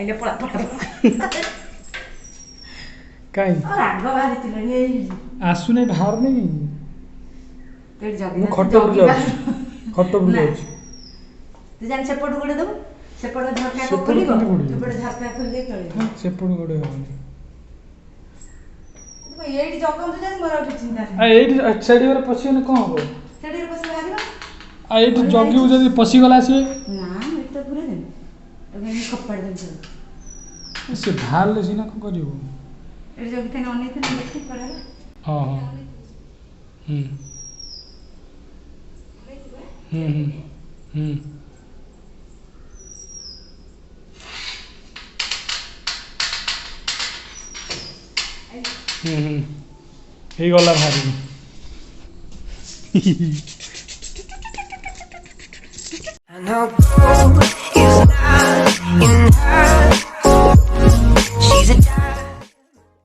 आइले पळा पळा काई राग बाहरी तिले आसु नहीं बाहर नहीं पेट जगी मु खट्ट पर जाऊ खट्ट पर जाऊ तू जान सेपट गुडे दबु सेपट झरका को खोली को सेपट झरका खोल दे कळे सेपट गुडे होनी तो एडी जगम तो जान मोर उठी चिंता आ एडी छेडी वर पछियो न कोन हो छेडी वर पछियो हारिबा आ एडी जगी जदी पछी गला से ना एटा पूरा दे तो मैं कपड़ दे से ढाल ले सिना को करियो एडी जगी थे ननी थे देखि पड़ा हां हां हम्म हे गला भारी I know